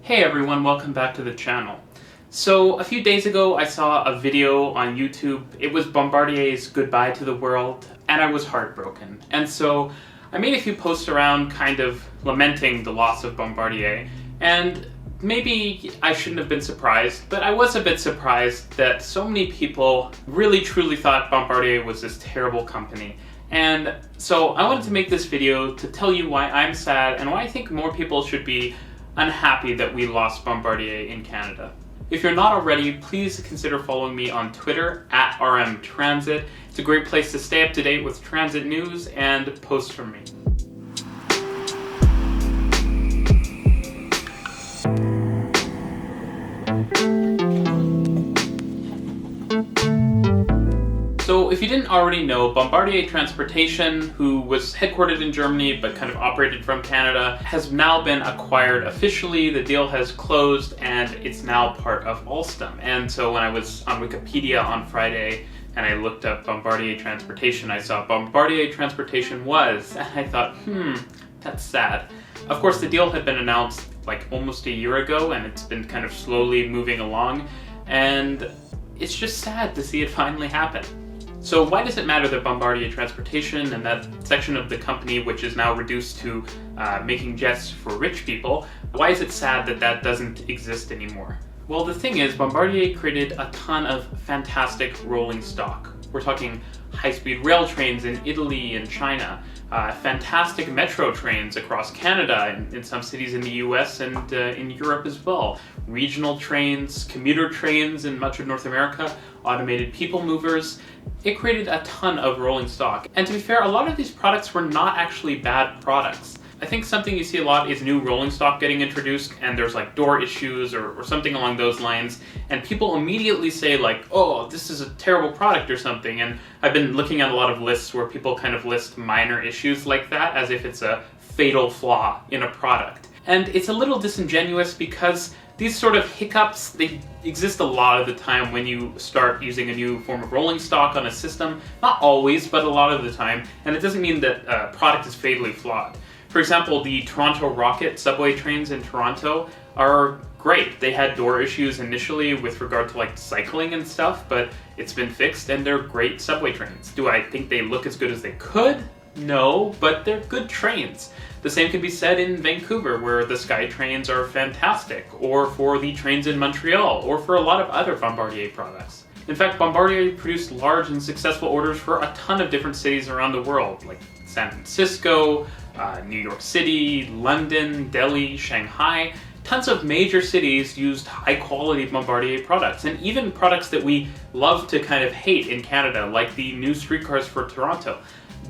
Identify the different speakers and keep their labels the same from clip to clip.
Speaker 1: Hey everyone, welcome back to the channel. So a few days ago I saw a video on YouTube. It was Bombardier's Goodbye to the World, and I was heartbroken. And so I made a few posts around kind of lamenting the loss of Bombardier, and maybe I shouldn't have been surprised, but I was a bit surprised that so many people really truly thought Bombardier was this terrible company. And so I wanted to make this video to tell you why I'm sad and why I think more people should be unhappy that we lost Bombardier in Canada. If you're not already, please consider following me on Twitter at RMTransit. It's a great place to stay up to date with transit news and posts from me. So if you didn't already know, Bombardier Transportation, who was headquartered in Germany but kind of operated from Canada, has now been acquired officially. The deal has closed and it's now part of Alstom. And so when I was on Wikipedia on Friday and I looked up Bombardier Transportation, I saw Bombardier Transportation was, and I thought, that's sad. Of course, the deal had been announced like almost a year ago and it's been kind of slowly moving along, and it's just sad to see it finally happen. So why does it matter that Bombardier Transportation and that section of the company, which is now reduced to making jets for rich people, why is it sad that that doesn't exist anymore? Well, the thing is, Bombardier created a ton of fantastic rolling stock. We're talking high-speed rail trains in Italy and China, fantastic metro trains across Canada and in some cities in the US and in Europe as well, regional trains, commuter trains in much of North America, automated people movers. It created a ton of rolling stock. And to be fair, a lot of these products were not actually bad products. I think something you see a lot is new rolling stock getting introduced and there's like door issues or something along those lines, and people immediately say like, oh, this is a terrible product or something. And I've been looking at a lot of lists where people kind of list minor issues like that as if it's a fatal flaw in a product. And it's a little disingenuous because these sort of hiccups, they exist a lot of the time when you start using a new form of rolling stock on a system. Not always, but a lot of the time. And it doesn't mean that a product is fatally flawed. For example, the Toronto Rocket subway trains in Toronto are great. They had door issues initially with regard to like cycling and stuff, but it's been fixed and they're great subway trains. Do I think they look as good as they could? No, but they're good trains. The same can be said in Vancouver, where the Sky trains are fantastic, or for the trains in Montreal, or for a lot of other Bombardier products. In fact, Bombardier produced large and successful orders for a ton of different cities around the world, like San Francisco, New York City, London, Delhi, Shanghai. Tons of major cities used high-quality Bombardier products, and even products that we love to kind of hate in Canada, like the new streetcars for Toronto.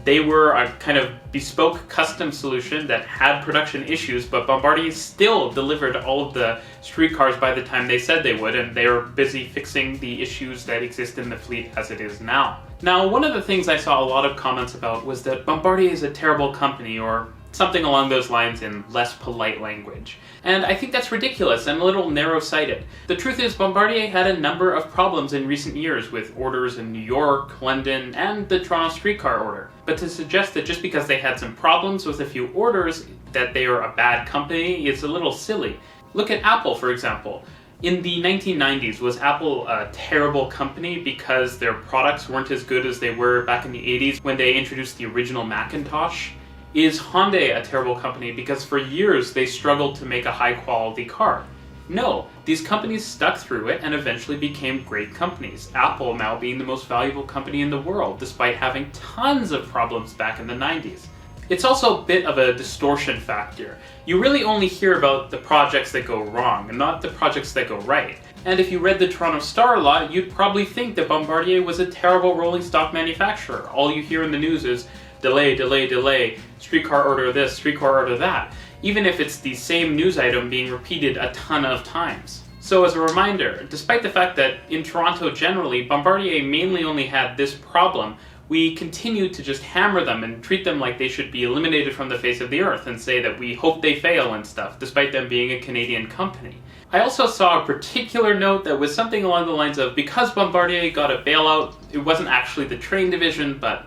Speaker 1: They were a kind of bespoke custom solution that had production issues, but Bombardier still delivered all of the streetcars by the time they said they would, and they were busy fixing the issues that exist in the fleet as it is now. Now, one of the things I saw a lot of comments about was that Bombardier is a terrible company, or something along those lines in less polite language. And I think that's ridiculous and a little narrow-sighted. The truth is, Bombardier had a number of problems in recent years with orders in New York, London, and the Toronto streetcar order. But to suggest that just because they had some problems with a few orders, that they are a bad company is a little silly. Look at Apple, for example. In the 1990s, was Apple a terrible company because their products weren't as good as they were back in the 80s when they introduced the original Macintosh? Is Hyundai a terrible company because for years they struggled to make a high-quality car? No, these companies stuck through it and eventually became great companies. Apple now being the most valuable company in the world, despite having tons of problems back in the 90s. It's also a bit of a distortion factor. You really only hear about the projects that go wrong, and not the projects that go right. And if you read the Toronto Star a lot, you'd probably think that Bombardier was a terrible rolling stock manufacturer. All you hear in the news is delay, delay, delay, streetcar order this, streetcar order that, even if it's the same news item being repeated a ton of times. So as a reminder, despite the fact that in Toronto generally, Bombardier mainly only had this problem, we continue to just hammer them and treat them like they should be eliminated from the face of the earth and say that we hope they fail and stuff, despite them being a Canadian company. I also saw a particular note that was something along the lines of, because Bombardier got a bailout, it wasn't actually the train division, but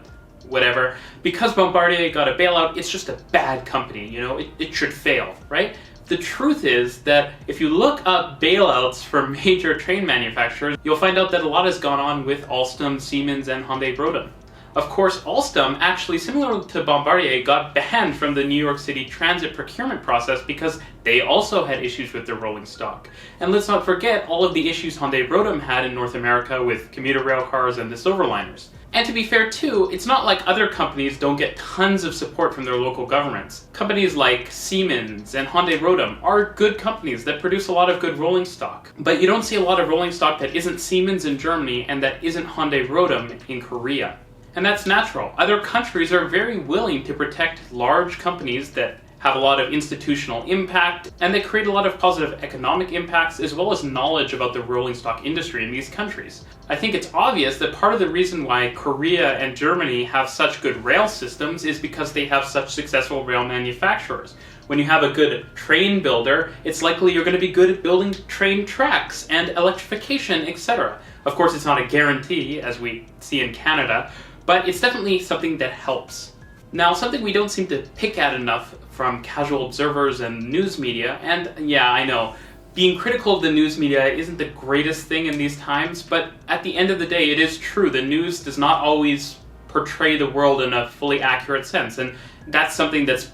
Speaker 1: whatever. Because Bombardier got a bailout, it's just a bad company, you know, it should fail, right? The truth is that if you look up bailouts for major train manufacturers, you'll find out that a lot has gone on with Alstom, Siemens, and Hyundai-Rotem. Of course, Alstom, actually similar to Bombardier, got banned from the New York City transit procurement process because they also had issues with their rolling stock. And let's not forget all of the issues Hyundai-Rotem had in North America with commuter rail cars and the Silverliners. And to be fair too, it's not like other companies don't get tons of support from their local governments. Companies like Siemens and Hyundai-Rotem are good companies that produce a lot of good rolling stock. But you don't see a lot of rolling stock that isn't Siemens in Germany and that isn't Hyundai-Rotem in Korea. And that's natural. Other countries are very willing to protect large companies that have a lot of institutional impact, and they create a lot of positive economic impacts as well as knowledge about the rolling stock industry in these countries. I think it's obvious that part of the reason why Korea and Germany have such good rail systems is because they have such successful rail manufacturers. When you have a good train builder, it's likely you're going to be good at building train tracks and electrification, etc. Of course, it's not a guarantee, as we see in Canada, but it's definitely something that helps. Now, something we don't seem to pick at enough from casual observers and news media, and yeah, I know, being critical of the news media isn't the greatest thing in these times, but at the end of the day, it is true. The news does not always portray the world in a fully accurate sense, and that's something that's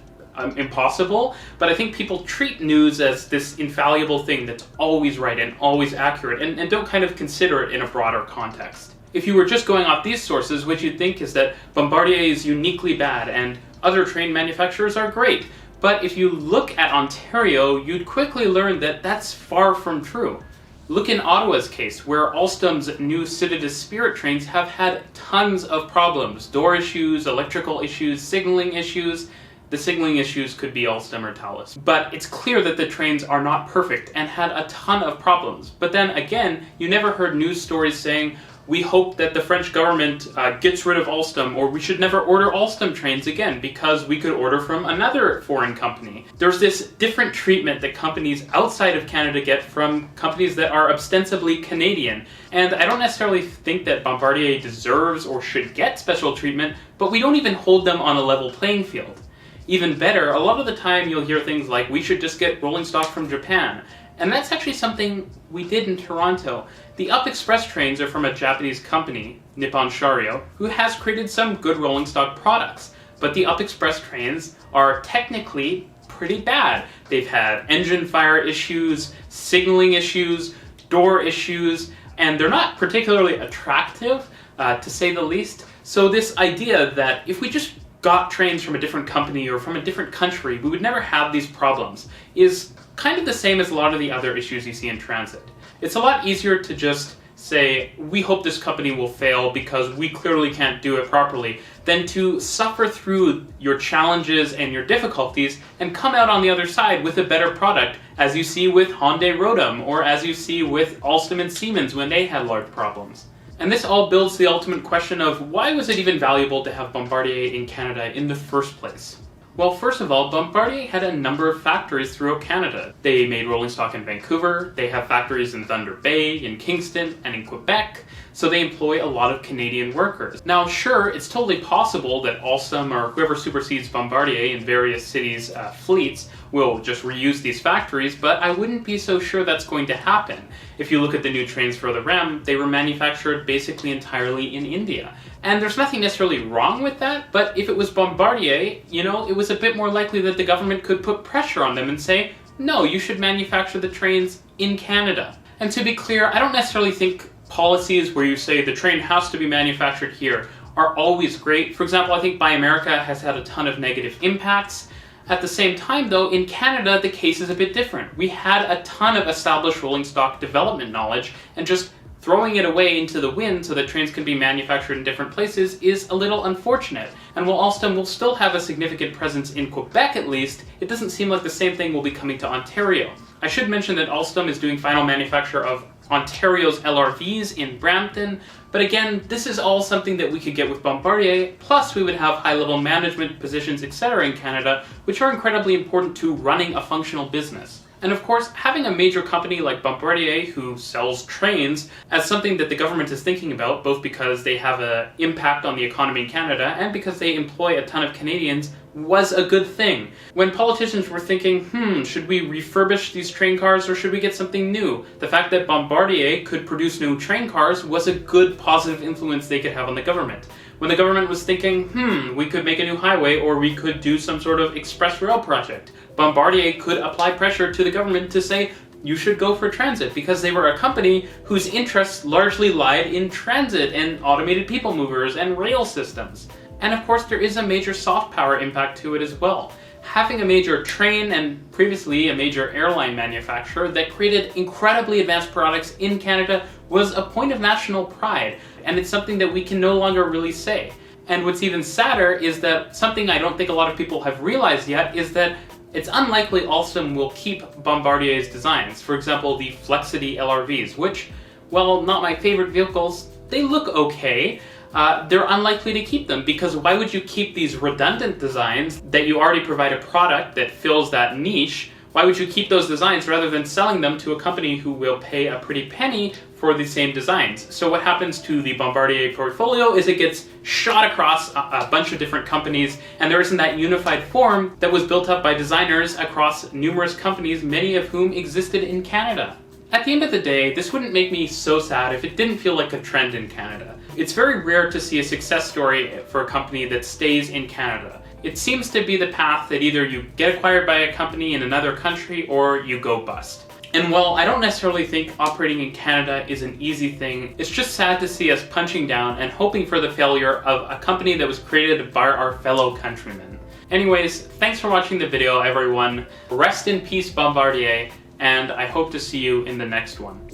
Speaker 1: impossible, but I think people treat news as this infallible thing that's always right and always accurate, and don't kind of consider it in a broader context. If you were just going off these sources, what you'd think is that Bombardier is uniquely bad and other train manufacturers are great. But if you look at Ontario, you'd quickly learn that that's far from true. Look in Ottawa's case, where Alstom's new Citadis Spirit trains have had tons of problems. Door issues, electrical issues, signaling issues. The signaling issues could be Alstom or Thales. But it's clear that the trains are not perfect and had a ton of problems. But then again, you never heard news stories saying, we hope that the French government gets rid of Alstom, or we should never order Alstom trains again because we could order from another foreign company. There's this different treatment that companies outside of Canada get from companies that are ostensibly Canadian. And I don't necessarily think that Bombardier deserves or should get special treatment, but we don't even hold them on a level playing field. Even better, a lot of the time you'll hear things like, we should just get rolling stock from Japan. And that's actually something we did in Toronto. The Up Express trains are from a Japanese company, Nippon Sharyo, who has created some good rolling stock products. But the Up Express trains are technically pretty bad. They've had engine fire issues, signaling issues, door issues, and they're not particularly attractive, to say the least. So this idea that if we just got trains from a different company or from a different country, we would never have these problems, is kind of the same as a lot of the other issues you see in transit. It's a lot easier to just say, we hope this company will fail because we clearly can't do it properly, than to suffer through your challenges and your difficulties and come out on the other side with a better product, as you see with Hyundai-Rotem, or as you see with Alstom and Siemens when they had large problems. And this all builds the ultimate question of, why was it even valuable to have Bombardier in Canada in the first place? Well, first of all, Bombardier had a number of factories throughout Canada. They made rolling stock in Vancouver, they have factories in Thunder Bay, in Kingston, and in Quebec, so they employ a lot of Canadian workers. Now, sure, it's totally possible that Alstom or whoever supersedes Bombardier in various cities' fleets will just reuse these factories, but I wouldn't be so sure that's going to happen. If you look at the new trains for the REM, they were manufactured basically entirely in India. And there's nothing necessarily wrong with that, but if it was Bombardier, it was a bit more likely that the government could put pressure on them and say, no, you should manufacture the trains in Canada. And to be clear, I don't necessarily think policies where you say the train has to be manufactured here are always great. For example, I think Buy America has had a ton of negative impacts. At the same time, though, in Canada, the case is a bit different. We had a ton of established rolling stock development knowledge, and just throwing it away into the wind so that trains can be manufactured in different places is a little unfortunate. And while Alstom will still have a significant presence in Quebec at least, it doesn't seem like the same thing will be coming to Ontario. I should mention that Alstom is doing final manufacture of Ontario's LRVs in Brampton, but again, this is all something that we could get with Bombardier, plus we would have high-level management positions, etc. in Canada, which are incredibly important to running a functional business. And of course, having a major company like Bombardier who sells trains as something that the government is thinking about, both because they have an impact on the economy in Canada and because they employ a ton of Canadians, was a good thing. When politicians were thinking, should we refurbish these train cars or should we get something new? The fact that Bombardier could produce new train cars was a good positive influence they could have on the government. When the government was thinking, we could make a new highway or we could do some sort of express rail project, Bombardier could apply pressure to the government to say, you should go for transit, because they were a company whose interests largely lied in transit and automated people movers and rail systems. And of course there is a major soft power impact to it as well. Having a major train and previously a major airline manufacturer that created incredibly advanced products in Canada was a point of national pride, and it's something that we can no longer really say. And what's even sadder is that something I don't think a lot of people have realized yet is that it's unlikely Alstom will keep Bombardier's designs. For example, the Flexity LRVs, which, well, not my favorite vehicles, they look okay. They're unlikely to keep them, because why would you keep these redundant designs that you already provide a product that fills that niche? Why would you keep those designs rather than selling them to a company who will pay a pretty penny for the same designs? So what happens to the Bombardier portfolio is it gets shot across a bunch of different companies, and there isn't that unified form that was built up by designers across numerous companies, many of whom existed in Canada. At the end of the day, this wouldn't make me so sad if it didn't feel like a trend in Canada. It's very rare to see a success story for a company that stays in Canada. It seems to be the path that either you get acquired by a company in another country or you go bust. And while I don't necessarily think operating in Canada is an easy thing, it's just sad to see us punching down and hoping for the failure of a company that was created by our fellow countrymen. Anyways, thanks for watching the video, everyone. Rest in peace, Bombardier, and I hope to see you in the next one.